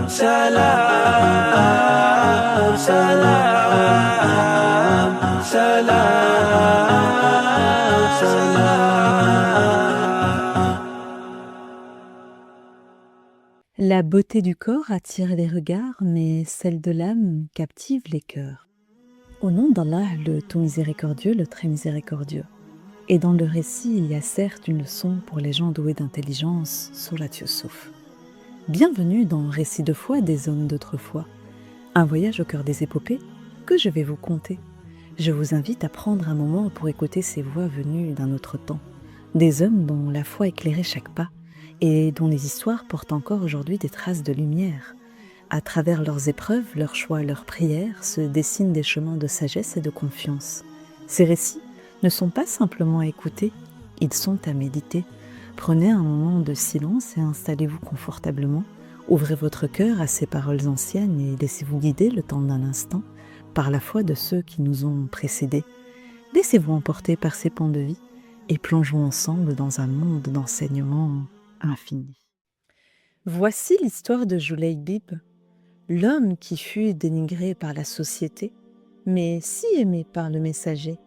سلام سلام سلام سلام. La beauté du corps attire les regards, mais celle de l'âme captive les cœurs. Au nom d'Allah, le tout miséricordieux, le très miséricordieux. Et dans le récit, il y a certes une leçon pour les gens doués d'intelligence, Surat Yusuf. Bienvenue dans Récit de foi des hommes d'autrefois, un voyage au cœur des épopées que je vais vous conter. Je vous invite à prendre un moment pour écouter ces voix venues d'un autre temps, des hommes dont la foi éclairait chaque pas et dont les histoires portent encore aujourd'hui des traces de lumière. À travers leurs épreuves, leurs choix, leurs prières se dessinent des chemins de sagesse et de confiance. Ces récits ne sont pas simplement à écouter, ils sont à méditer. Prenez un moment de silence et installez-vous confortablement. Ouvrez votre cœur à ces paroles anciennes et laissez-vous guider le temps d'un instant par la foi de ceux qui nous ont précédés. Laissez-vous emporter par ces pans de vie et plongeons ensemble dans un monde d'enseignement infini. Voici l'histoire de Julaybib, l'homme qui fut dénigré par la société, mais si aimé par le messager.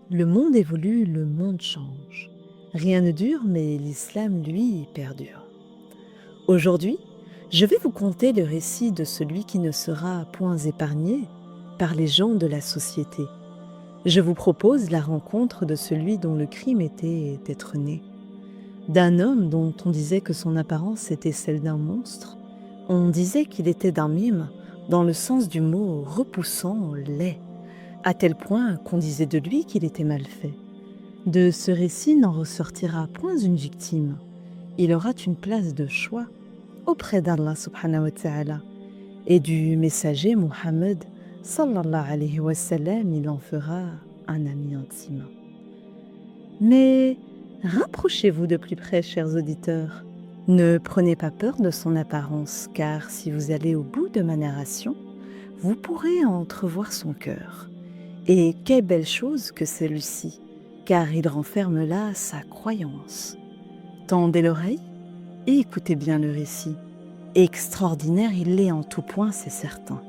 Le monde évolue, le monde change. Rien ne dure, mais l'islam, lui, perdure. Aujourd'hui, je vais vous conter le récit de celui qui ne sera point épargné par les gens de la société. Je vous propose la rencontre de celui dont le crime était d'être né. D'un homme dont on disait que son apparence était celle d'un monstre. On disait qu'il était d'un mime, dans le sens du mot repoussant, laid, à tel point qu'on disait de lui qu'il était mal fait. De ce récit n'en ressortira point une victime. Il aura une place de choix auprès d'Allah subhanahu wa ta'ala. Et du messager Muhammad sallallahu alayhi wa sallam, il en fera un ami intime. Mais rapprochez-vous de plus près, chers auditeurs. Ne prenez pas peur de son apparence, car si vous allez au bout de ma narration, vous pourrez entrevoir son cœur. Et quelle belle chose que celui-ci, car il renferme là sa croyance. Tendez l'oreille et écoutez bien le récit. Extraordinaire il est en tout point, c'est certain.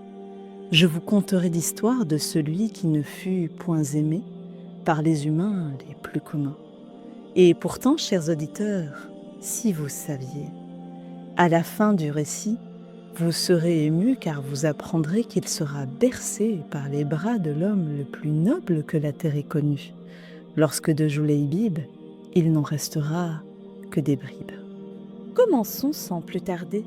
Je vous conterai l'histoire de celui qui ne fut point aimé par les humains les plus communs. Et pourtant, chers auditeurs, si vous saviez, à la fin du récit, vous serez émus car vous apprendrez qu'il sera bercé par les bras de l'homme le plus noble que la terre ait connu, lorsque de Julaybib, il n'en restera que des bribes. Commençons sans plus tarder.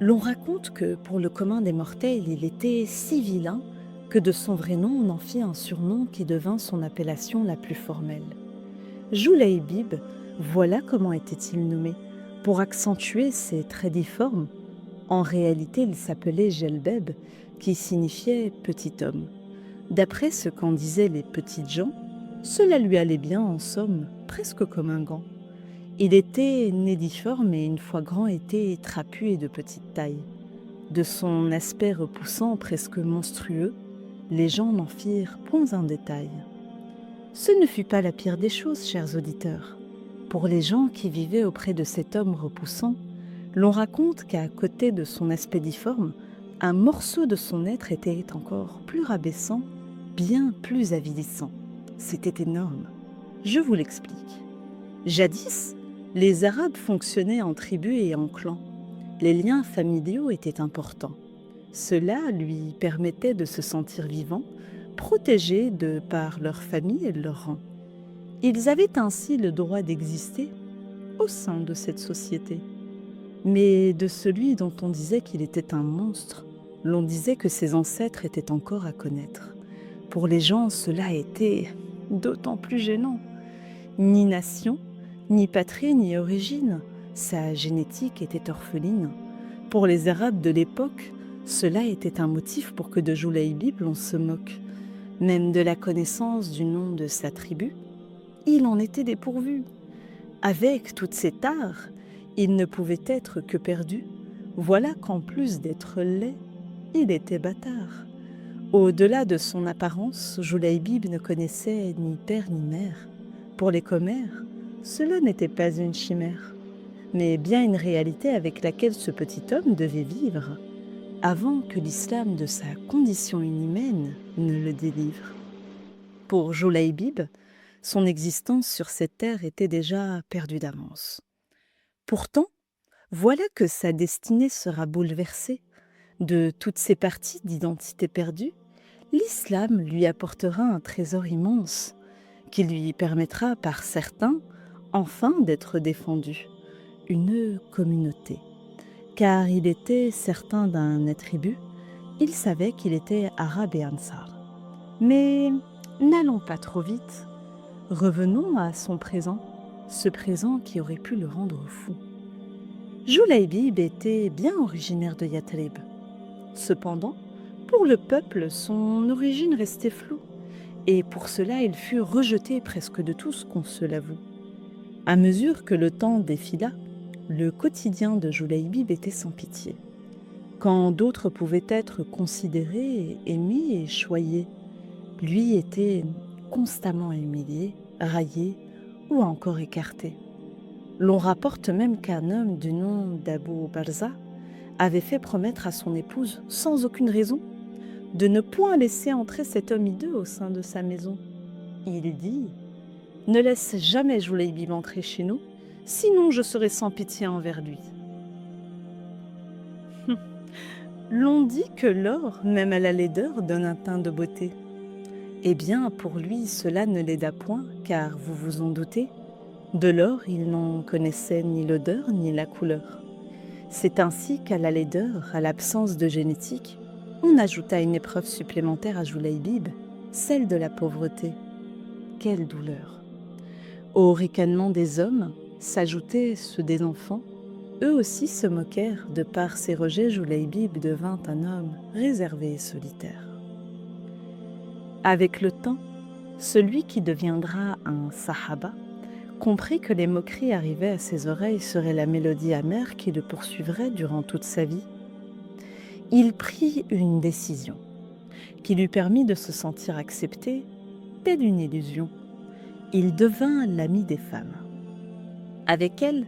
L'on raconte que pour le commun des mortels, il était si vilain que de son vrai nom on en fit un surnom qui devint son appellation la plus formelle. Julaybib, voilà comment était-il nommé. Pour accentuer ses traits difformes, en réalité, il s'appelait Jelbeb, qui signifiait petit homme. D'après ce qu'en disaient les petites gens, cela lui allait bien en somme, presque comme un gant. Il était né difforme et une fois grand était trapu et de petite taille. De son aspect repoussant, presque monstrueux, les gens n'en firent point un détail. Ce ne fut pas la pire des choses, chers auditeurs. Pour les gens qui vivaient auprès de cet homme repoussant, l'on raconte qu'à côté de son aspect difforme, un morceau de son être était encore plus rabaissant, bien plus avilissant. C'était énorme. Je vous l'explique. Jadis, les Arabes fonctionnaient en tribus et en clans. Les liens familiaux étaient importants. Cela lui permettait de se sentir vivant, protégé de par leur famille et leur rang. Ils avaient ainsi le droit d'exister au sein de cette société. Mais de celui dont on disait qu'il était un monstre, l'on disait que ses ancêtres étaient encore à connaître. Pour les gens, cela était d'autant plus gênant. Ni nation, ni patrie, ni origine, sa génétique était orpheline. Pour les Arabes de l'époque, cela était un motif pour que de Julaybib l'on se moque. Même de la connaissance du nom de sa tribu, il en était dépourvu. Avec toutes ces tares, il ne pouvait être que perdu. Voilà qu'en plus d'être laid, il était bâtard. Au-delà de son apparence, Julaybib ne connaissait ni père ni mère. Pour les commères, cela n'était pas une chimère. mais bien une réalité avec laquelle ce petit homme devait vivre avant que l'islam de sa condition inhumaine ne le délivre. Pour Joulaïbib, son existence sur cette terre était déjà perdue d'avance. Pourtant, voilà que sa destinée sera bouleversée. De toutes ces parties d'identité perdue, l'islam lui apportera un trésor immense qui lui permettra par certains enfin d'être défendu, une communauté. Car il était certain d'un attribut, il savait qu'il était arabe et ansar. Mais n'allons pas trop vite, revenons à son présent, ce présent qui aurait pu le rendre fou. Joulaïbib était bien originaire de Yathrib. Cependant, pour le peuple, son origine restait floue, et pour cela il fut rejeté presque de tous, qu'on se l'avoue. À mesure que le temps défila, le quotidien de Joulaïbib était sans pitié. Quand d'autres pouvaient être considérés, aimés et choyés, lui était constamment humilié, raillé ou encore écarté. L'on rapporte même qu'un homme du nom d'Abou Barza avait fait promettre à son épouse, sans aucune raison, de ne point laisser entrer cet homme hideux au sein de sa maison. Il dit « Ne laisse jamais Joulaïbib entrer chez nous, sinon je serai sans pitié envers lui. » L'on dit que l'or, même à la laideur, donne un teint de beauté. Eh bien, pour lui, cela ne l'aida point, car, vous vous en doutez, de l'or, il n'en connaissait ni l'odeur ni la couleur. C'est ainsi qu'à la laideur, à l'absence de génétique, on ajouta une épreuve supplémentaire à Joulaïbib, celle de la pauvreté. Quelle douleur! Au ricanement des hommes s'ajoutaient ceux des enfants. Eux aussi se moquèrent, de par ses rejets, Joulaïbib devint un homme réservé et solitaire. Avec le temps, celui qui deviendra un sahaba comprit que les moqueries arrivées à ses oreilles seraient la mélodie amère qui le poursuivrait durant toute sa vie. Il prit une décision qui lui permit de se sentir accepté, telle une illusion. Il devint l'ami des femmes. Avec elles,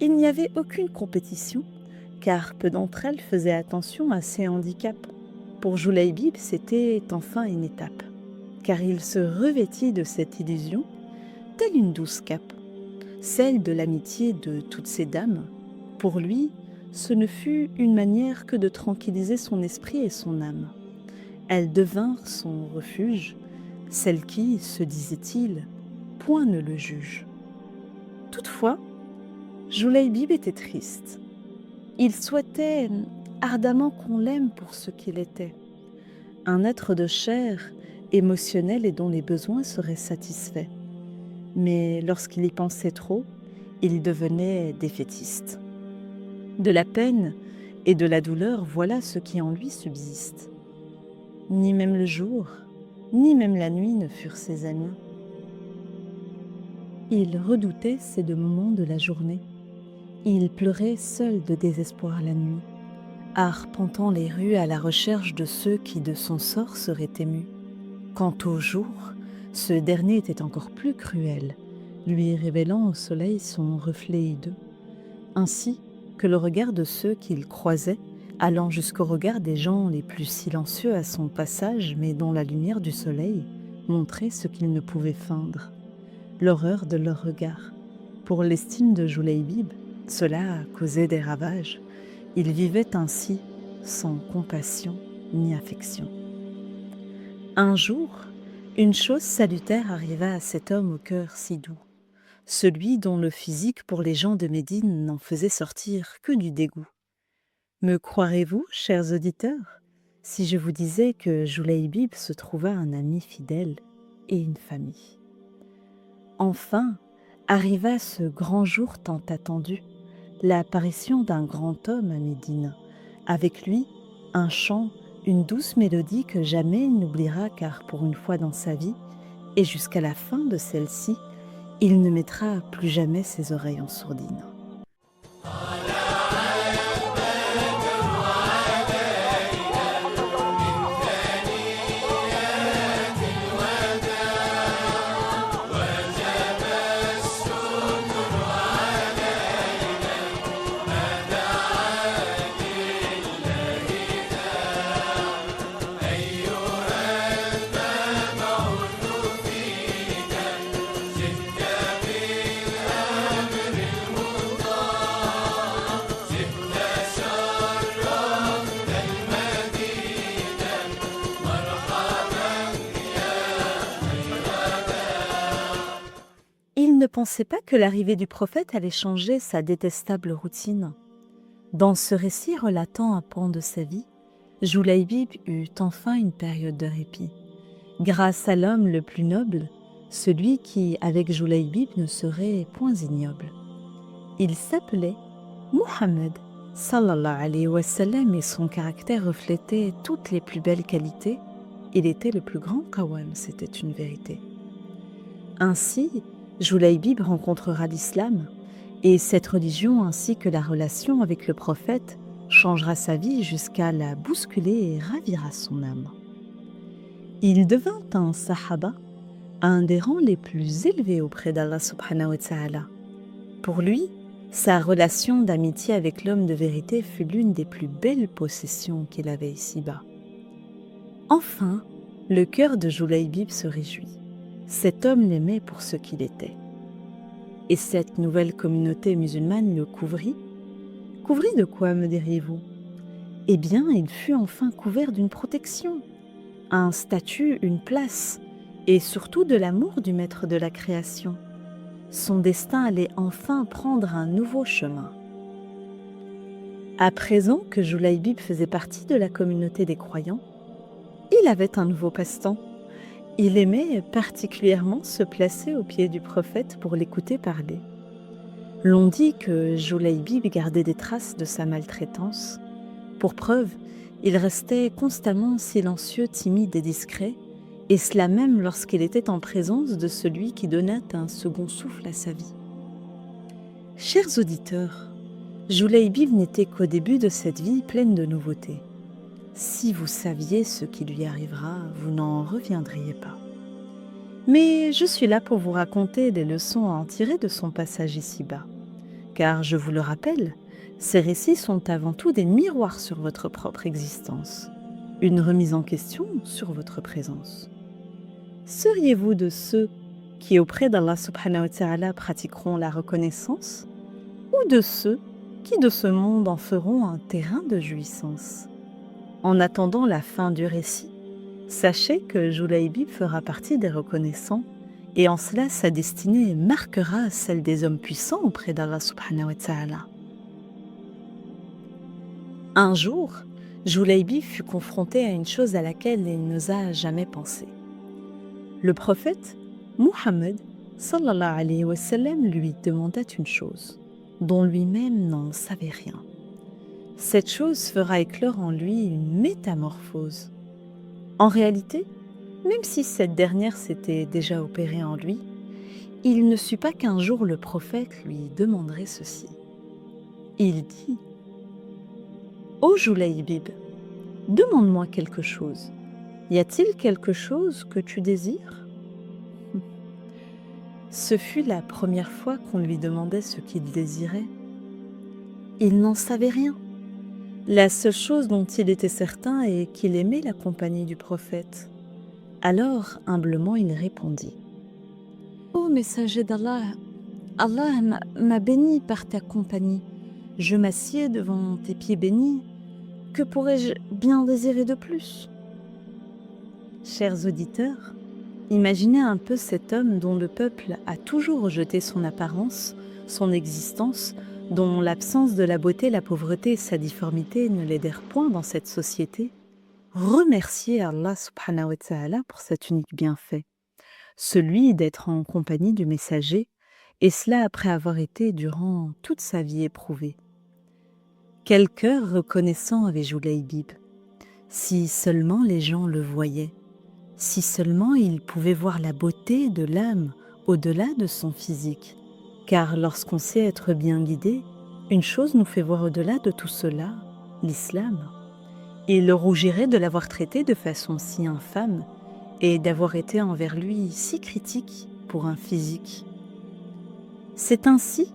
il n'y avait aucune compétition, car peu d'entre elles faisaient attention à ses handicaps. Pour Joulaïbib, c'était enfin une étape, car il se revêtit de cette illusion, telle une douce cape, celle de l'amitié de toutes ces dames. Pour lui, ce ne fut une manière que de tranquilliser son esprit et son âme. Elles devinrent son refuge, celle qui, se disait-il, point ne le juge. Toutefois, Joulaïbib était triste. Il souhaitait ardemment qu'on l'aime pour ce qu'il était, un être de chair, émotionnel et dont les besoins seraient satisfaits. Mais lorsqu'il y pensait trop, il devenait défaitiste. De la peine et de la douleur, voilà ce qui en lui subsiste. Ni même le jour, ni même la nuit ne furent ses amis. Il redoutait ces deux moments de la journée. Il pleurait seul de désespoir la nuit, arpentant les rues à la recherche de ceux qui de son sort seraient émus. Quant au jour, ce dernier était encore plus cruel, lui révélant au soleil son reflet hideux, ainsi que le regard de ceux qu'il croisait, allant jusqu'au regard des gens les plus silencieux à son passage, mais dont la lumière du soleil montrait ce qu'ils ne pouvaient feindre, l'horreur de leur regard. Pour l'estime de Joulaïbib, cela causait des ravages. Il vivait ainsi, sans compassion ni affection. Un jour, une chose salutaire arriva à cet homme au cœur si doux, celui dont le physique pour les gens de Médine n'en faisait sortir que du dégoût. Me croirez-vous, chers auditeurs, si je vous disais que Joulaïbib se trouva un ami fidèle et une famille? Enfin, arriva ce grand jour tant attendu, l'apparition d'un grand homme à Médine. Avec lui, un chant, une douce mélodie que jamais il n'oubliera, car pour une fois dans sa vie, et jusqu'à la fin de celle-ci, il ne mettra plus jamais ses oreilles en sourdine. pensait pas que l'arrivée du prophète allait changer sa détestable routine. Dans ce récit relatant un pan de sa vie, Julaybib eut enfin une période de répit, grâce à l'homme le plus noble, celui qui, avec Julaybib, ne serait point ignoble. Il s'appelait Muhammad, sallallahu alayhi wa sallam, et son caractère reflétait toutes les plus belles qualités. Il était le plus grand qawam, c'était une vérité. Ainsi, Julaybib rencontrera l'islam, et cette religion ainsi que la relation avec le prophète changera sa vie jusqu'à la bousculer et ravira son âme. Il devint un sahaba, un des rangs les plus élevés auprès d'Allah subhanahu wa ta'ala. Pour lui, sa relation d'amitié avec l'homme de vérité fut l'une des plus belles possessions qu'il avait ici-bas. Enfin, le cœur de Julaybib se réjouit. Cet homme l'aimait pour ce qu'il était. Et cette nouvelle communauté musulmane le couvrit. Couvrit de quoi, me diriez-vous ? Eh bien, il fut enfin couvert d'une protection, un statut, une place, et surtout de l'amour du maître de la création. Son destin allait enfin prendre un nouveau chemin. À présent que Julaybib faisait partie de la communauté des croyants, il avait un nouveau passe-temps. Il aimait particulièrement se placer au pied du prophète pour l'écouter parler. L'on dit que Julaybib gardait des traces de sa maltraitance. Pour preuve, il restait constamment silencieux, timide et discret, et cela même lorsqu'il était en présence de celui qui donnait un second souffle à sa vie. Chers auditeurs, Julaybib n'était qu'au début de cette vie pleine de nouveautés. Si vous saviez ce qui lui arrivera, vous n'en reviendriez pas. Mais je suis là pour vous raconter les leçons à en tirer de son passage ici-bas. Car, je vous le rappelle, ces récits sont avant tout des miroirs sur votre propre existence, une remise en question sur votre présence. Seriez-vous de ceux qui, auprès d'Allah subhanahu wa ta'ala, pratiqueront la reconnaissance, ou de ceux qui, de ce monde, en feront un terrain de jouissance ? En attendant la fin du récit, sachez que Julaybib fera partie des reconnaissants, et en cela sa destinée marquera celle des hommes puissants auprès d'Allah subhanahu wa ta'ala. Un jour, Julaybib fut confronté à une chose à laquelle il n'osa jamais penser. Le prophète, Muhammad, sallallahu alayhi wa sallam, lui demanda une chose, dont lui-même n'en savait rien. Cette chose fera éclore en lui une métamorphose. En réalité, même si cette dernière s'était déjà opérée en lui, il ne sut pas qu'un jour le prophète lui demanderait ceci. Il dit « Ô Julaybib, demande-moi quelque chose. Y a-t-il quelque chose que tu désires ?» Ce fut la première fois qu'on lui demandait ce qu'il désirait. Il n'en savait rien. La seule chose dont il était certain est qu'il aimait la compagnie du prophète. Alors, humblement, il répondit « Ô messager d'Allah, Allah m'a béni par ta compagnie. Je m'assieds devant tes pieds bénis. Que pourrais-je bien désirer de plus ?» Chers auditeurs, imaginez un peu cet homme dont le peuple a toujours rejeté son apparence, son existence, dont l'absence de la beauté, la pauvreté et sa difformité ne l'aidèrent point dans cette société. Remerciez Allah subhanahu wa ta'ala pour cet unique bienfait, celui d'être en compagnie du messager, et cela après avoir été durant toute sa vie éprouvée. Quel cœur reconnaissant avait Julaybib. Si seulement les gens le voyaient, si seulement ils pouvaient voir la beauté de l'âme au-delà de son physique. Car lorsqu'on sait être bien guidé, une chose nous fait voir au-delà de tout cela, l'islam. Il rougirait de l'avoir traité de façon si infâme et d'avoir été envers lui si critique pour un physique. C'est ainsi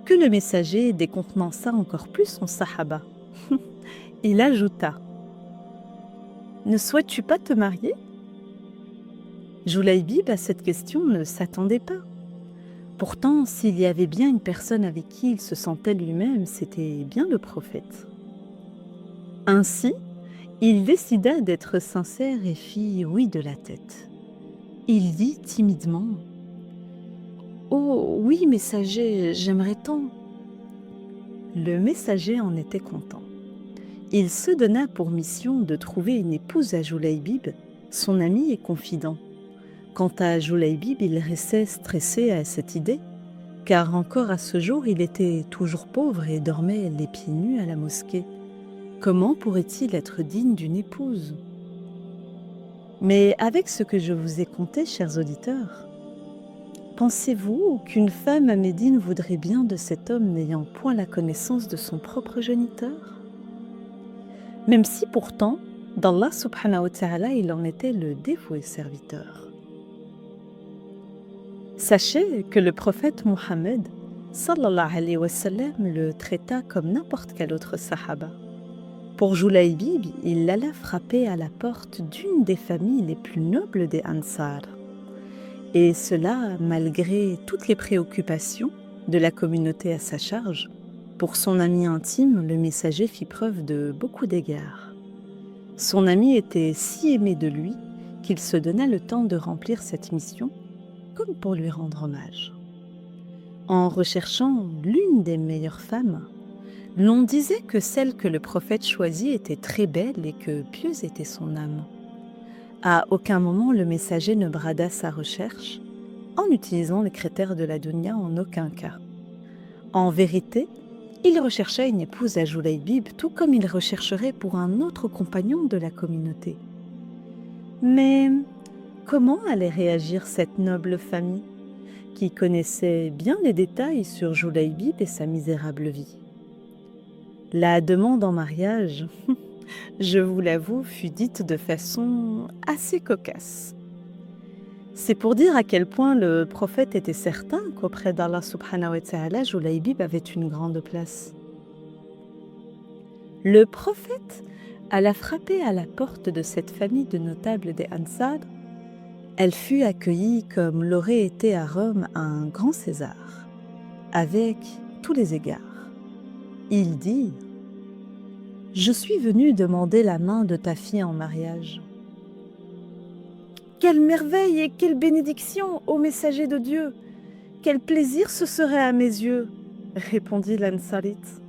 que le messager décontenança encore plus son sahaba. Il ajouta « Ne souhaites-tu pas te marier ?» Julaybib, à cette question, ne s'attendait pas. Pourtant, s'il y avait bien une personne avec qui il se sentait lui-même, c'était bien le prophète. Ainsi, il décida d'être sincère et fit oui de la tête. Il dit timidement Oh oui, messager, j'aimerais tant. Le messager en était content. Il se donna pour mission de trouver une épouse à Joulaïbib, son ami et confident. Quant à Joulaïbib, il restait stressé à cette idée, car encore à ce jour, il était toujours pauvre et dormait les pieds nus à la mosquée. Comment pourrait-il être digne d'une épouse? Mais avec ce que je vous ai conté, chers auditeurs, pensez-vous qu'une femme à Médine voudrait bien de cet homme n'ayant point la connaissance de son propre géniteur? Même si pourtant, d'Allah subhanahu wa ta'ala, il en était le dévoué serviteur. Sachez que le prophète Mohammed, sallallahu alayhi wa sallam, le traita comme n'importe quel autre sahaba. Pour Joulaïbib, il alla frapper à la porte d'une des familles les plus nobles des Ansar. Et cela malgré toutes les préoccupations de la communauté à sa charge. Pour son ami intime, le messager fit preuve de beaucoup d'égards. Son ami était si aimé de lui qu'il se donna le temps de remplir cette mission, comme pour lui rendre hommage. En recherchant l'une des meilleures femmes, l'on disait que celle que le prophète choisit était très belle et que pieuse était son âme. À aucun moment le messager ne brada sa recherche, en utilisant les critères de la dunya en aucun cas. En vérité, il recherchait une épouse à Joulaïbib, tout comme il rechercherait pour un autre compagnon de la communauté. Mais comment allait réagir cette noble famille, qui connaissait bien les détails sur Joulaïbib et sa misérable vie? La demande en mariage, je vous l'avoue, fut dite de façon assez cocasse. C'est pour dire à quel point le prophète était certain qu'auprès d'Allah subhanahu wa ta'ala, Joulaïbib avait une grande place. Le prophète alla frapper à la porte de cette famille de notables des Ansar. Elle fut accueillie comme l'aurait été à Rome un grand César, avec tous les égards. Il dit: « Je suis venu demander la main de ta fille en mariage. » « Quelle merveille et quelle bénédiction, ô messager de Dieu! Quel plaisir ce serait à mes yeux !» répondit l'Ansarite.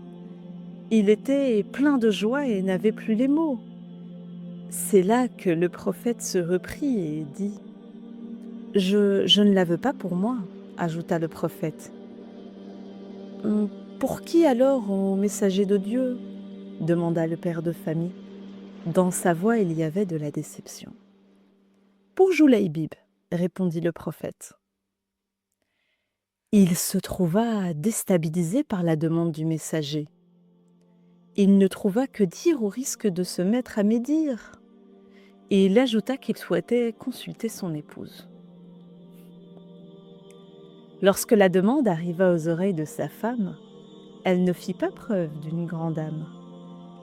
Il était plein de joie et n'avait plus les mots. C'est là que le prophète se reprit et dit: « Je ne la veux pas pour moi, » ajouta le prophète. « Pour qui alors, ô messager de Dieu ?» demanda le père de famille. Dans sa voix, il y avait de la déception. « Pour Joulaïbib, » répondit le prophète. Il se trouva déstabilisé par la demande du messager. Il ne trouva que dire au risque de se mettre à médire. Et il ajouta qu'il souhaitait consulter son épouse. Lorsque la demande arriva aux oreilles de sa femme, elle ne fit pas preuve d'une grande âme.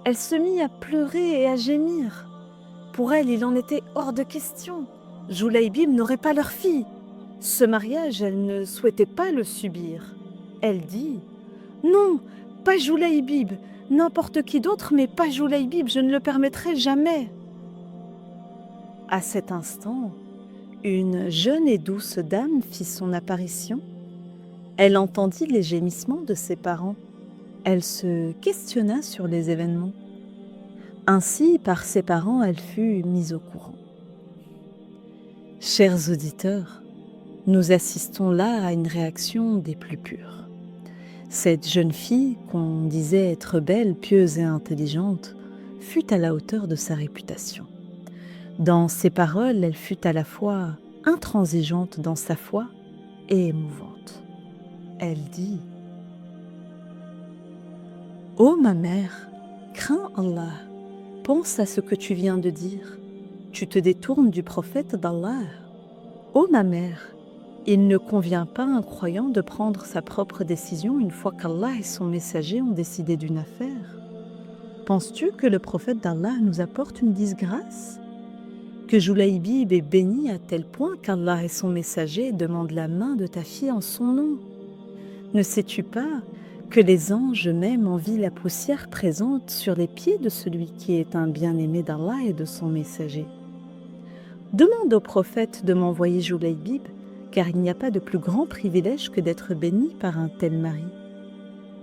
Elle se mit à pleurer et à gémir. Pour elle, il en était hors de question. Joulaïbib n'aurait pas leur fille. Ce mariage, elle ne souhaitait pas le subir. Elle dit: « Non, pas Joulaïbib, n'importe qui d'autre, mais pas Joulaïbib, je ne le permettrai jamais. » À cet instant, une jeune et douce dame fit son apparition. Elle entendit les gémissements de ses parents. Elle se questionna sur les événements. Ainsi, par ses parents, elle fut mise au courant. Chers auditeurs, nous assistons là à une réaction des plus pures. Cette jeune fille, qu'on disait être belle, pieuse et intelligente, fut à la hauteur de sa réputation. Dans ses paroles, elle fut à la fois intransigeante dans sa foi et émouvante. Elle dit: « Ô ma mère, crains Allah, pense à ce que tu viens de dire. Tu te détournes du prophète d'Allah. Ô ma mère, il ne convient pas à un croyant de prendre sa propre décision une fois qu'Allah et son messager ont décidé d'une affaire. Penses-tu que le prophète d'Allah nous apporte une disgrâce? Que Joulaïbib est béni à tel point qu'Allah et son messager demandent la main de ta fille en son nom? Ne sais-tu pas que les anges même envient la poussière présente sur les pieds de celui qui est un bien-aimé d'Allah et de son messager? Demande au prophète de m'envoyer Joulaïbib, car il n'y a pas de plus grand privilège que d'être béni par un tel mari.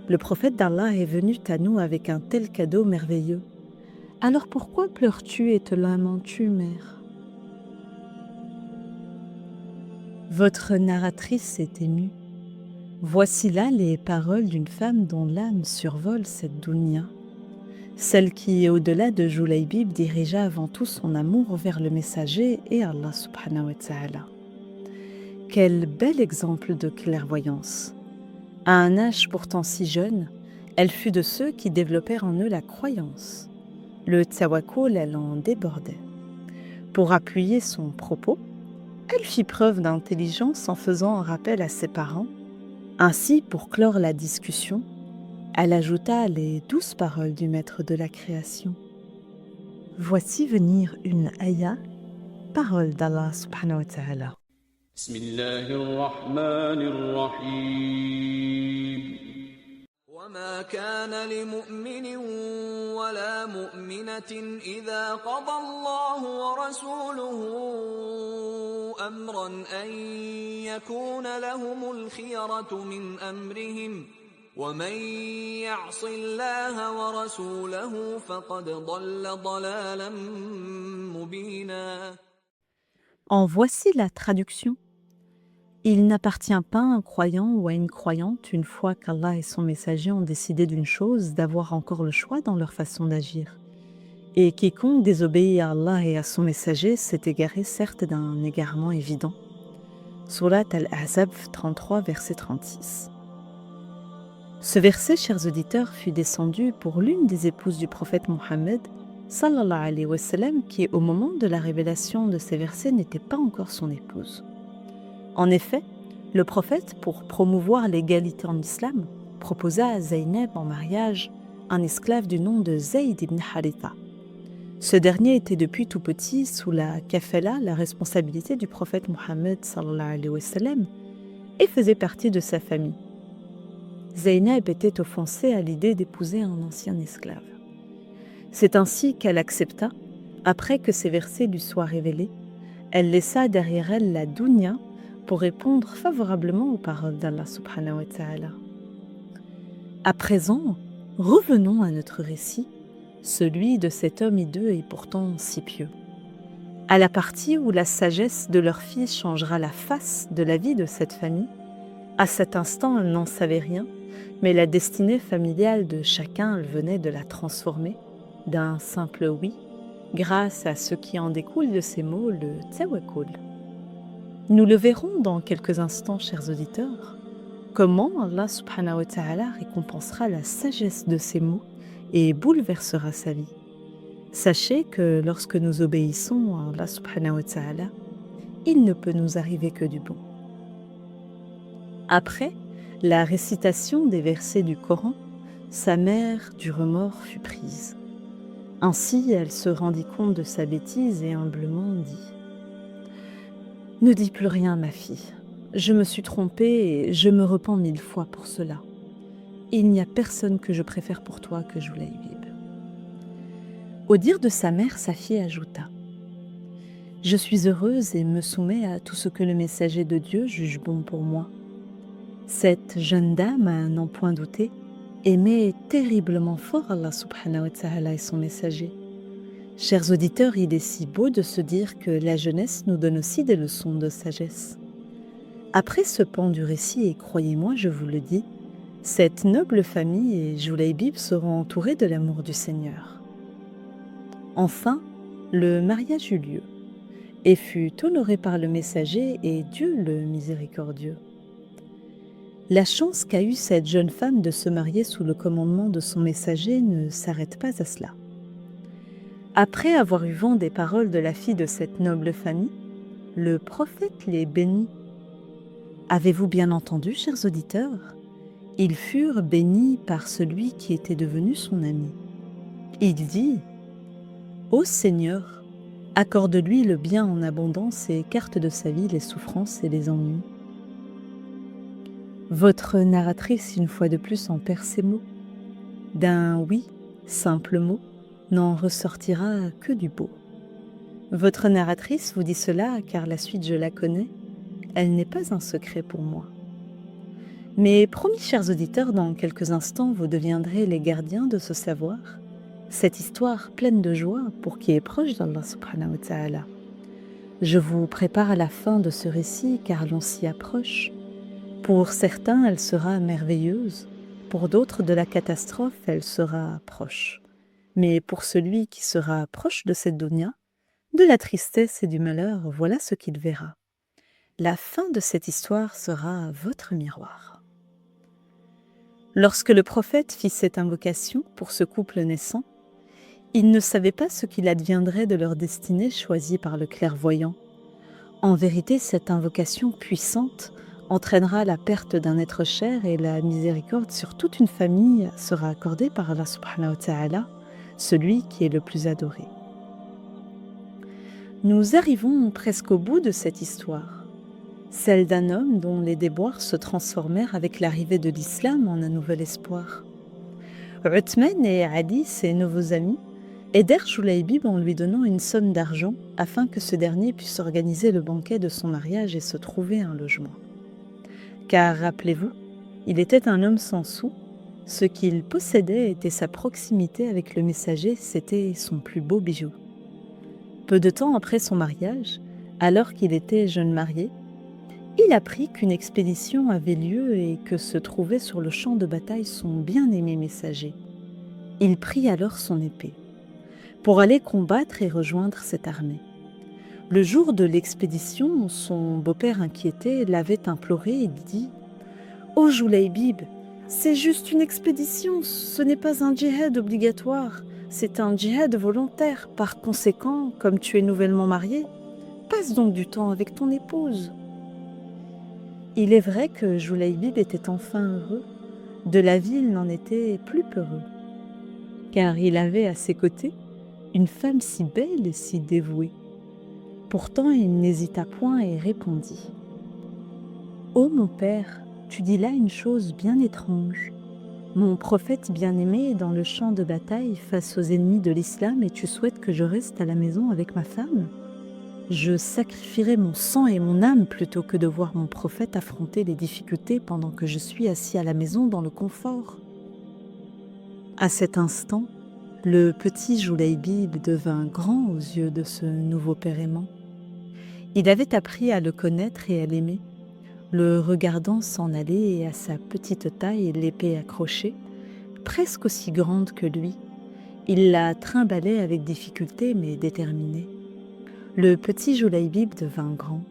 Le prophète d'Allah est venu à nous avec un tel cadeau merveilleux. Alors pourquoi pleures-tu et te lamentes-tu, mère ? Votre narratrice est émue. Voici là les paroles d'une femme dont l'âme survole cette dunya. Celle qui, au-delà de Julaybib, dirigea avant tout son amour vers le messager et Allah subhanahu wa ta'ala. Quel bel exemple de clairvoyance! À un âge pourtant si jeune, elle fut de ceux qui développèrent en eux la croyance. Le tawakkul, elle en débordait. Pour appuyer son propos, elle fit preuve d'intelligence en faisant un rappel à ses parents. Ainsi, pour clore la discussion, elle ajouta les douces paroles du maître de la création. Voici venir une ayah, parole d'Allah subhanahu wa ta'ala. Bismillahirrahmanirrahim. وما كان لمؤمن ولا مؤمنة إذا قضى الله ورسوله أمرا أن يكون لهم الخيرة من أمرهم ومن يعص الله ورسوله فقد ضل ضلالا مبينا. En voici la traduction. Il n'appartient pas à un croyant ou à une croyante, une fois qu'Allah et son messager ont décidé d'une chose, d'avoir encore le choix dans leur façon d'agir. Et quiconque désobéit à Allah et à son messager s'est égaré certes d'un égarement évident. Surat Al-Ahzab 33, verset 36. Ce verset, chers auditeurs, fut descendu pour l'une des épouses du prophète Mohammed, sallallahu alayhi wa sallam, qui au moment de la révélation de ces versets n'était pas encore son épouse. En effet, le prophète, pour promouvoir l'égalité en islam, proposa à Zaynab en mariage un esclave du nom de Zayd ibn Haritha. Ce dernier était depuis tout petit sous la kafala, la responsabilité du prophète Mohammed sallallahu alayhi wa sallam, et faisait partie de sa famille. Zaynab était offensée à l'idée d'épouser un ancien esclave. C'est ainsi qu'elle accepta, après que ces versets lui soient révélés, elle laissa derrière elle la dunya pour répondre favorablement aux paroles d'Allah subhanahu wa ta'ala. À présent, revenons à notre récit, celui de cet homme hideux et pourtant si pieux. À la partie où la sagesse de leur fils changera la face de la vie de cette famille, à cet instant elle n'en savait rien, mais la destinée familiale de chacun venait de la transformer d'un simple oui, grâce à ce qui en découle de ces mots, le tawakkul. Nous le verrons dans quelques instants, chers auditeurs, comment Allah subhanahu wa ta'ala récompensera la sagesse de ces mots et bouleversera sa vie. Sachez que lorsque nous obéissons à Allah subhanahu wa ta'ala, il ne peut nous arriver que du bon. Après la récitation des versets du Coran, sa mère du remords fut prise. Ainsi, elle se rendit compte de sa bêtise et humblement dit « Ne dis plus rien, ma fille. Je me suis trompée et je me repens 1000 fois pour cela. Il n'y a personne que je préfère pour toi que Julaybib. » Au dire de sa mère, sa fille ajouta « Je suis heureuse et me soumets à tout ce que le messager de Dieu juge bon pour moi. » Cette jeune dame, à n'en point douter, aimait terriblement fort Allah subhanahu wa ta'ala et son messager. Chers auditeurs, il est si beau de se dire que la jeunesse nous donne aussi des leçons de sagesse. Après ce pan du récit, et croyez-moi, je vous le dis, cette noble famille et Julaybib seront entourés de l'amour du Seigneur. Enfin, le mariage eut lieu et fut honoré par le messager et Dieu le miséricordieux. La chance qu'a eue cette jeune femme de se marier sous le commandement de son messager ne s'arrête pas à cela. Après avoir eu vent des paroles de la fille de cette noble famille, le prophète les bénit. Avez-vous bien entendu, chers auditeurs? Ils furent bénis par celui qui était devenu son ami. Il dit « Ô Seigneur, accorde-lui le bien en abondance et écarte de sa vie les souffrances et les ennuis. » Votre narratrice, une fois de plus, en perd ses mots. D'un oui, simple mot, n'en ressortira que du beau. Votre narratrice vous dit cela car la suite je la connais. elle n'est pas un secret pour moi. Mais promis, chers auditeurs, dans quelques instants, vous deviendrez les gardiens de ce savoir, cette histoire pleine de joie pour qui est proche d'Allah subhanahu wa ta'ala. Je vous prépare à la fin de ce récit car l'on s'y approche. Pour certains, elle sera merveilleuse, pour d'autres de la catastrophe, elle sera proche. Mais pour celui qui sera proche de cette dunya, de la tristesse et du malheur, voilà ce qu'il verra. La fin de cette histoire sera votre miroir. Lorsque le prophète fit cette invocation pour ce couple naissant, il ne savait pas ce qu'il adviendrait de leur destinée choisie par le clairvoyant. En vérité, cette invocation puissante entraînera la perte d'un être cher et la miséricorde sur toute une famille sera accordée par Allah subhanahu wa ta'ala, celui qui est le plus adoré. Nous arrivons presque au bout de cette histoire, celle d'un homme dont les déboires se transformèrent avec l'arrivée de l'islam en un nouvel espoir. Uthman et Ali, ses nouveaux amis, aidèrent Julaybib en lui donnant une somme d'argent afin que ce dernier puisse organiser le banquet de son mariage et se trouver un logement. Car, rappelez-vous, il était un homme sans sou, ce qu'il possédait était sa proximité avec le messager, c'était son plus beau bijou. Peu de temps après son mariage, alors qu'il était jeune marié, il apprit qu'une expédition avait lieu et que se trouvait sur le champ de bataille son bien-aimé messager. Il prit alors son épée pour aller combattre et rejoindre cette armée. Le jour de l'expédition, son beau-père inquiété l'avait imploré et dit « Ô Julaybib, c'est juste une expédition, ce n'est pas un djihad obligatoire, c'est un djihad volontaire. Par conséquent, comme tu es nouvellement marié, passe donc du temps avec ton épouse. » Il est vrai que Julaybib était enfin heureux, de la vie il n'en était plus peureux, car il avait à ses côtés une femme si belle et si dévouée. Pourtant, il n'hésita point et répondit « Ô mon père, tu dis là une chose bien étrange. Mon prophète bien-aimé est dans le champ de bataille face aux ennemis de l'islam et tu souhaites que je reste à la maison avec ma femme ? Je sacrifierai mon sang et mon âme plutôt que de voir mon prophète affronter les difficultés pendant que je suis assis à la maison dans le confort. » À cet instant, le petit Julaybib devint grand aux yeux de ce nouveau père aimant. Il avait appris à le connaître et à l'aimer. Le regardant s'en aller et à sa petite taille, l'épée accrochée, presque aussi grande que lui, il la trimbalait avec difficulté mais déterminé. Le petit Julaybib devint grand.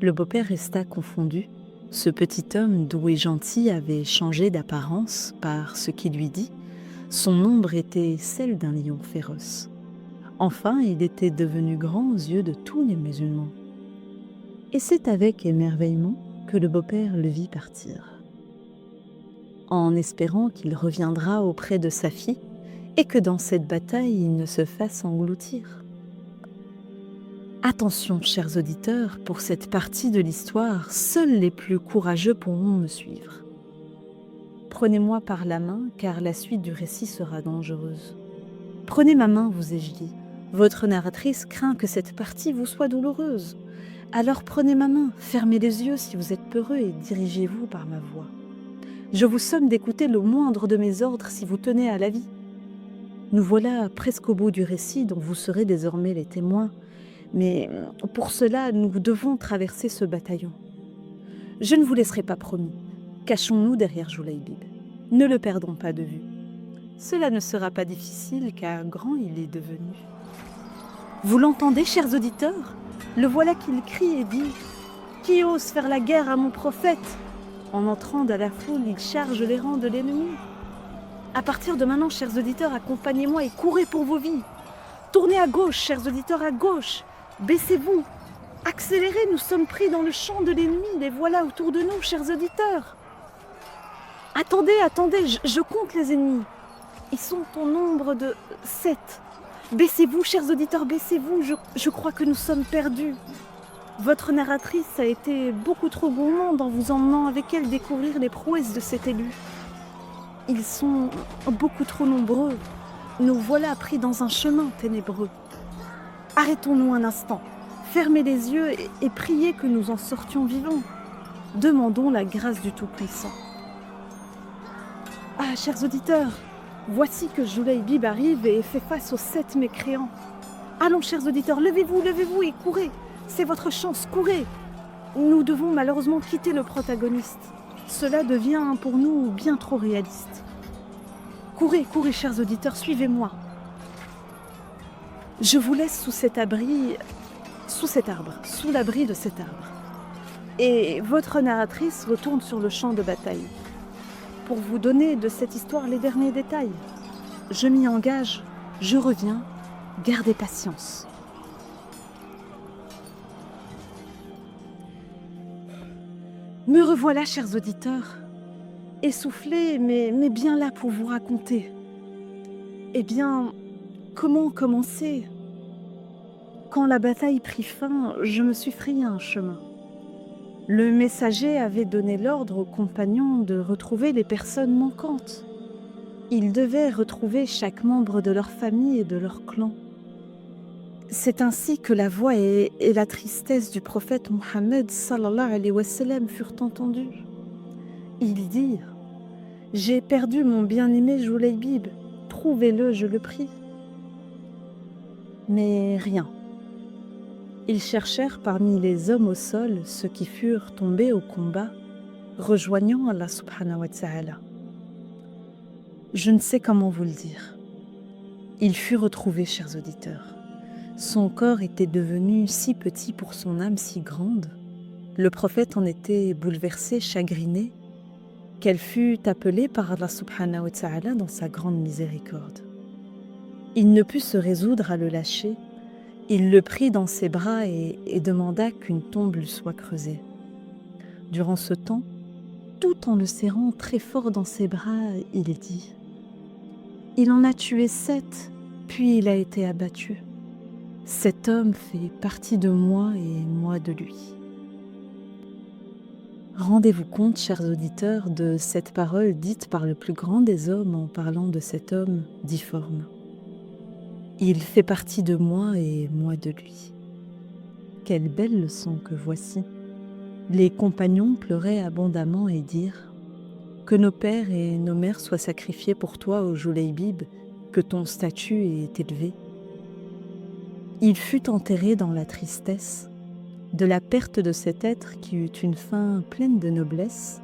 Le beau-père resta confondu. Ce petit homme doux et gentil avait changé d'apparence par ce qu'il lui dit. Son ombre était celle d'un lion féroce. Enfin, il était devenu grand aux yeux de tous les musulmans. Et c'est avec émerveillement que le beau-père le vit partir, en espérant qu'il reviendra auprès de sa fille et que dans cette bataille il ne se fasse engloutir. Attention, chers auditeurs, pour cette partie de l'histoire, seuls les plus courageux pourront me suivre. Prenez-moi par la main, car la suite du récit sera dangereuse. Prenez ma main, vous ai-je dit. Votre narratrice craint que cette partie vous soit douloureuse. Alors prenez ma main, fermez les yeux si vous êtes peureux et dirigez-vous par ma voix. Je vous somme d'écouter le moindre de mes ordres si vous tenez à la vie. Nous voilà presque au bout du récit dont vous serez désormais les témoins, mais pour cela nous devons traverser ce bataillon. Je ne vous laisserai pas promis. Cachons-nous derrière Julaybib. Ne le perdons pas de vue. Cela ne sera pas difficile car grand il est devenu. Vous l'entendez, chers auditeurs ? Le voilà qu'il crie et dit « Qui ose faire la guerre à mon prophète ?» En entrant dans la foule, il charge les rangs de l'ennemi. À partir de maintenant, chers auditeurs, accompagnez-moi et courez pour vos vies. Tournez à gauche, chers auditeurs, à gauche. Baissez-vous. Accélérez, nous sommes pris dans le champ de l'ennemi. Les voilà autour de nous, chers auditeurs. Attendez, je compte les ennemis. Ils sont au nombre de 7. Baissez-vous, chers auditeurs, baissez-vous. Je crois que nous sommes perdus. Votre narratrice a été beaucoup trop gourmande en vous emmenant avec elle découvrir les prouesses de cet élu. Ils sont beaucoup trop nombreux. Nous voilà pris dans un chemin ténébreux. Arrêtons-nous un instant. Fermez les yeux et priez que nous en sortions vivants. Demandons la grâce du Tout-Puissant. Ah, chers auditeurs, voici que Julaybib arrive et fait face aux 7 mécréants. Allons, chers auditeurs, levez-vous et courez. C'est votre chance, courez. Nous devons malheureusement quitter le protagoniste. Cela devient pour nous bien trop réaliste. Courez, chers auditeurs, suivez-moi. Je vous laisse sous l'abri de cet arbre. Et votre narratrice retourne sur le champ de bataille pour vous donner de cette histoire les derniers détails. Je m'y engage, je reviens, gardez patience. Me revoilà, chers auditeurs, essoufflé, mais bien là pour vous raconter. Eh bien, comment commencer ? Quand la bataille prit fin, je me suis frayé un chemin. Le messager avait donné l'ordre aux compagnons de retrouver les personnes manquantes. Ils devaient retrouver chaque membre de leur famille et de leur clan. C'est ainsi que la voix et la tristesse du prophète Mohammed sallallahu alayhi wa sallam furent entendues. Ils dirent « J'ai perdu mon bien-aimé Julaybib, trouvez-le, je le prie. » Mais rien. Ils cherchèrent parmi les hommes au sol ceux qui furent tombés au combat, rejoignant Allah subhanahu wa ta'ala. Je ne sais comment vous le dire. Il fut retrouvé, chers auditeurs. Son corps était devenu si petit pour son âme si grande. Le prophète en était bouleversé, chagriné, qu'elle fut appelée par Allah subhanahu wa ta'ala dans sa grande miséricorde. Il ne put se résoudre à le lâcher. Il le prit dans ses bras et demanda qu'une tombe lui soit creusée. Durant ce temps, tout en le serrant très fort dans ses bras, il dit « Il en a tué 7, puis il a été abattu. Cet homme fait partie de moi et moi de lui. » Rendez-vous compte, chers auditeurs, de cette parole dite par le plus grand des hommes en parlant de cet homme difforme. Il fait partie de moi et moi de lui. Quelle belle leçon que voici. Les compagnons pleuraient abondamment et dirent « Que nos pères et nos mères soient sacrifiés pour toi, ô Julaybib, que ton statut est élevé. » Il fut enterré dans la tristesse de la perte de cet être qui eut une fin pleine de noblesse.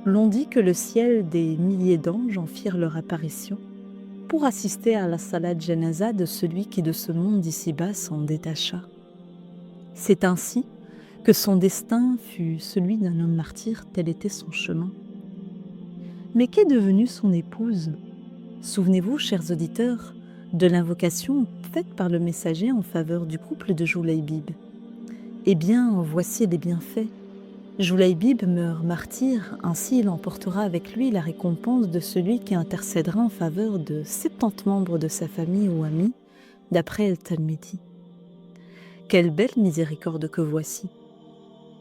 L'on dit que le ciel des milliers d'anges en firent leur apparition pour assister à la salat janaza de celui qui de ce monde d'ici-bas s'en détacha. C'est ainsi que son destin fut celui d'un homme martyr, tel était son chemin. Mais qu'est devenue son épouse ? Souvenez-vous, chers auditeurs, de l'invocation faite par le messager en faveur du couple de Julaybib. Eh bien, voici les bienfaits. Julaybib meurt martyr, ainsi il emportera avec lui la récompense de celui qui intercédera en faveur de 70 membres de sa famille ou amis, d'après El-Talmidi. Quelle belle miséricorde que voici.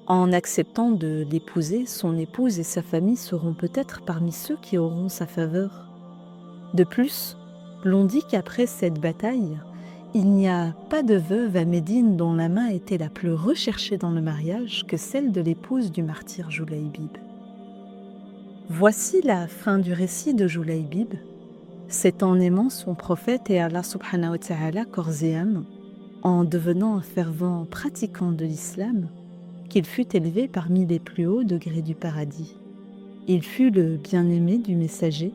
En acceptant de l'épouser, son épouse et sa famille seront peut-être parmi ceux qui auront sa faveur. De plus, l'on dit qu'après cette bataille, il n'y a pas de veuve à Médine dont la main était la plus recherchée dans le mariage que celle de l'épouse du martyr Julaybib. Voici la fin du récit de Julaybib. C'est en aimant son prophète et Allah subhanahu wa ta'ala corps et âme, en devenant un fervent pratiquant de l'islam, qu'il fut élevé parmi les plus hauts degrés du paradis. Il fut le bien-aimé du messager.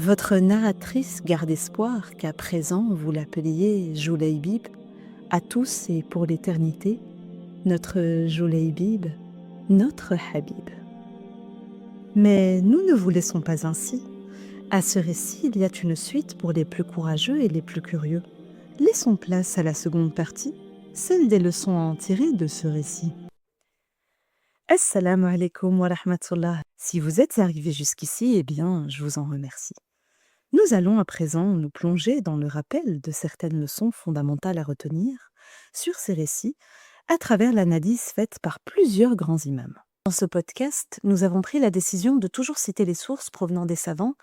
Votre narratrice garde espoir qu'à présent vous l'appeliez Julaybib, à tous et pour l'éternité, notre Julaybib, notre Habib. Mais nous ne vous laissons pas ainsi. À ce récit, il y a une suite pour les plus courageux et les plus curieux. Laissons place à la seconde partie, celle des leçons à en tirer de ce récit. Assalamu alaikum wa rahmatullah. Si vous êtes arrivé jusqu'ici, eh bien, je vous en remercie. Nous allons à présent nous plonger dans le rappel de certaines leçons fondamentales à retenir sur ces récits à travers l'analyse faite par plusieurs grands imams. Dans ce podcast, nous avons pris la décision de toujours citer les sources provenant des savants,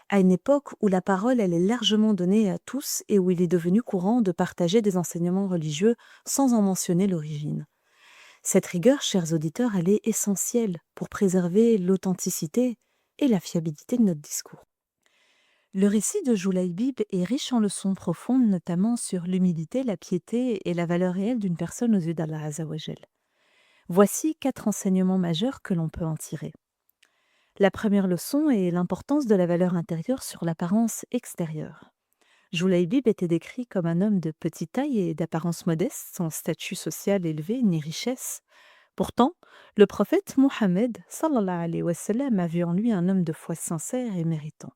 à une époque où la parole elle est largement donnée à tous et où il est devenu courant de partager des enseignements religieux sans en mentionner l'origine. Cette rigueur, chers auditeurs, elle est essentielle pour préserver l'authenticité et la fiabilité de notre discours. Le récit de Joulaïbib est riche en leçons profondes, notamment sur l'humilité, la piété et la valeur réelle d'une personne aux yeux d'Allah Azzawajal. Voici 4 enseignements majeurs que l'on peut en tirer. La première leçon est l'importance de la valeur intérieure sur l'apparence extérieure. Joulaïbib était décrit comme un homme de petite taille et d'apparence modeste, sans statut social élevé ni richesse. Pourtant, le prophète Mohammed sallallahu alayhi wa sallam a vu en lui un homme de foi sincère et méritant.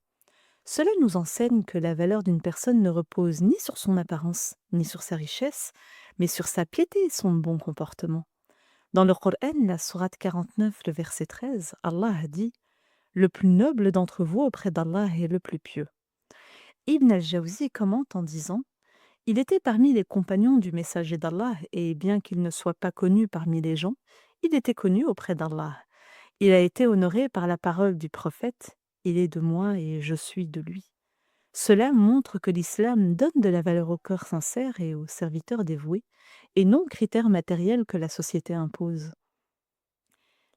Cela nous enseigne que la valeur d'une personne ne repose ni sur son apparence, ni sur sa richesse, mais sur sa piété et son bon comportement. Dans le Coran, la sourate 49, le verset 13, Allah a dit « Le plus noble d'entre vous auprès d'Allah est le plus pieux ». Ibn al-Jawzi commente en disant « Il était parmi les compagnons du messager d'Allah et bien qu'il ne soit pas connu parmi les gens, il était connu auprès d'Allah. Il a été honoré par la parole du prophète « Il est de moi et je suis de lui ». Cela montre que l'islam donne de la valeur au cœur sincère et aux serviteurs dévoués, et non aux critères matériels que la société impose.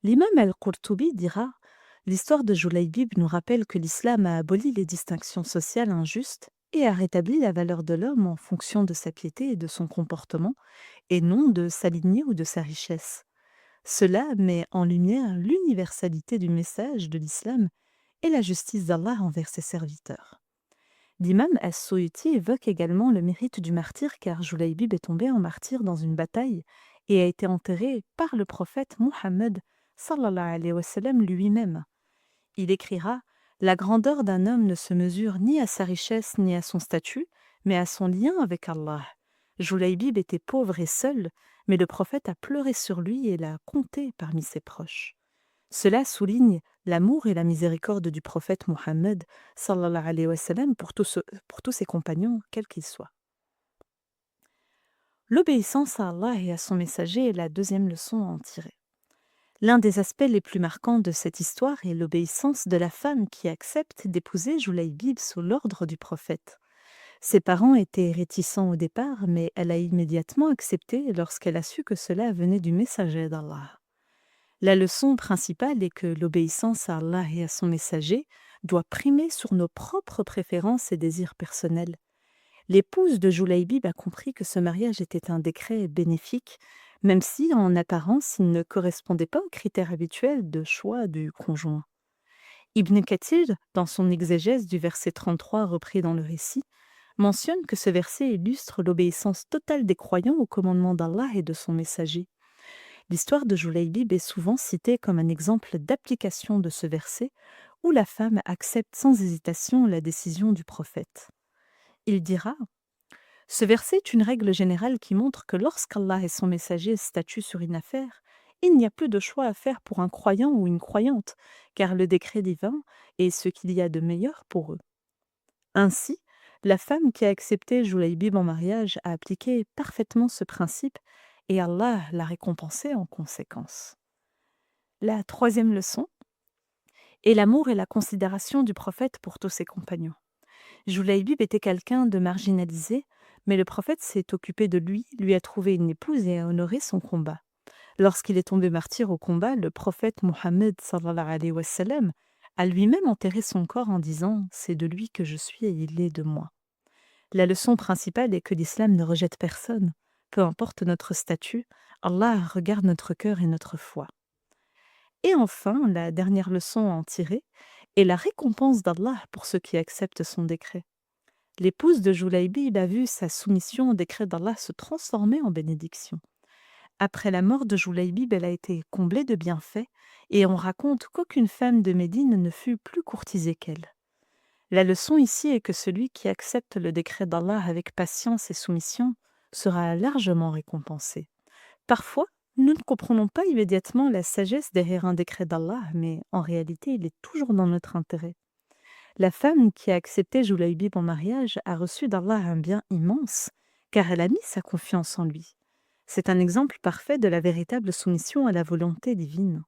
L'imam al-Qurtubi dira « L'histoire de Joulaïbib nous rappelle que l'islam a aboli les distinctions sociales injustes et a rétabli la valeur de l'homme en fonction de sa piété et de son comportement, et non de sa lignée ou de sa richesse. Cela met en lumière l'universalité du message de l'islam et la justice d'Allah envers ses serviteurs. » L'imam as-Suyuti évoque également le mérite du martyr car Joulaïbib est tombé en martyr dans une bataille et a été enterré par le prophète Mohammed sallallahu alayhi wa sallam lui-même. Il écrira « La grandeur d'un homme ne se mesure ni à sa richesse ni à son statut, mais à son lien avec Allah. Joulaïbib était pauvre et seul, mais le prophète a pleuré sur lui et l'a compté parmi ses proches. » Cela souligne l'amour et la miséricorde du prophète Mohammed sallallahu alayhi wa sallam pour tous ses compagnons, quels qu'ils soient. L'obéissance à Allah et à son messager est la deuxième leçon à en tirer. L'un des aspects les plus marquants de cette histoire est l'obéissance de la femme qui accepte d'épouser Joulaïbib sous l'ordre du prophète. Ses parents étaient réticents au départ, mais elle a immédiatement accepté lorsqu'elle a su que cela venait du messager d'Allah. La leçon principale est que l'obéissance à Allah et à son messager doit primer sur nos propres préférences et désirs personnels. L'épouse de Joulaïbib a compris que ce mariage était un décret bénéfique, même si, en apparence, il ne correspondait pas aux critères habituels de choix du conjoint. Ibn Kathir, dans son exégèse du verset 33 repris dans le récit, mentionne que ce verset illustre l'obéissance totale des croyants au commandement d'Allah et de son messager. L'histoire de Joulaïbib est souvent citée comme un exemple d'application de ce verset où la femme accepte sans hésitation la décision du prophète. Il dira « Ce verset est une règle générale qui montre que lorsqu'Allah et son messager statuent sur une affaire, il n'y a plus de choix à faire pour un croyant ou une croyante, car le décret divin est ce qu'il y a de meilleur pour eux. » Ainsi, la femme qui a accepté Joulaïbib en mariage a appliqué parfaitement ce principe et Allah l'a récompensé en conséquence. La troisième leçon est l'amour et la considération du prophète pour tous ses compagnons. Joulaïbib était quelqu'un de marginalisé, mais le prophète s'est occupé de lui a trouvé une épouse et a honoré son combat. Lorsqu'il est tombé martyr au combat, le prophète Mohammed sallallahu alayhi wa sallam a lui-même enterré son corps en disant « C'est de lui que je suis et il est de moi ». La leçon principale est que l'islam ne rejette personne. Peu importe notre statut, Allah regarde notre cœur et notre foi. Et enfin, la dernière leçon à en tirer est la récompense d'Allah pour ceux qui acceptent son décret. L'épouse de Joulaïbib a vu sa soumission au décret d'Allah se transformer en bénédiction. Après la mort de Joulaïbib, elle a été comblée de bienfaits et on raconte qu'aucune femme de Médine ne fut plus courtisée qu'elle. La leçon ici est que celui qui accepte le décret d'Allah avec patience et soumission sera largement récompensé. Parfois, nous ne comprenons pas immédiatement la sagesse derrière un décret d'Allah, mais en réalité, il est toujours dans notre intérêt. La femme qui a accepté Joulaïbib en mariage a reçu d'Allah un bien immense, car elle a mis sa confiance en lui. C'est un exemple parfait de la véritable soumission à la volonté divine.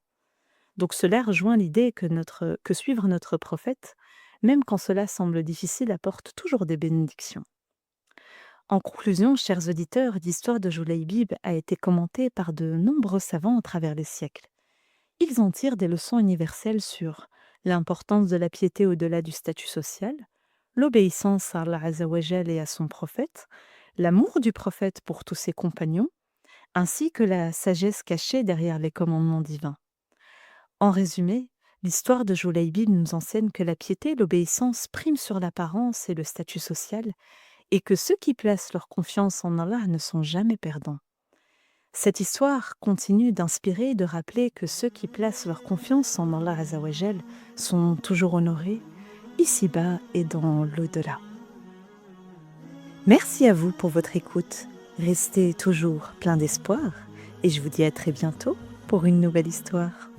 Donc cela rejoint l'idée que suivre notre prophète même quand cela semble difficile, apporte toujours des bénédictions. En conclusion, chers auditeurs, l'histoire de Joulaïbib a été commentée par de nombreux savants à travers les siècles. Ils en tirent des leçons universelles sur l'importance de la piété au-delà du statut social, l'obéissance à Allah Azzawajal et à son prophète, l'amour du prophète pour tous ses compagnons, ainsi que la sagesse cachée derrière les commandements divins. En résumé, l'histoire de Joulaïbib nous enseigne que la piété et l'obéissance priment sur l'apparence et le statut social, et que ceux qui placent leur confiance en Allah ne sont jamais perdants. Cette histoire continue d'inspirer et de rappeler que ceux qui placent leur confiance en Allah Azzawajal sont toujours honorés, ici-bas et dans l'au-delà. Merci à vous pour votre écoute. Restez toujours plein d'espoir et je vous dis à très bientôt pour une nouvelle histoire.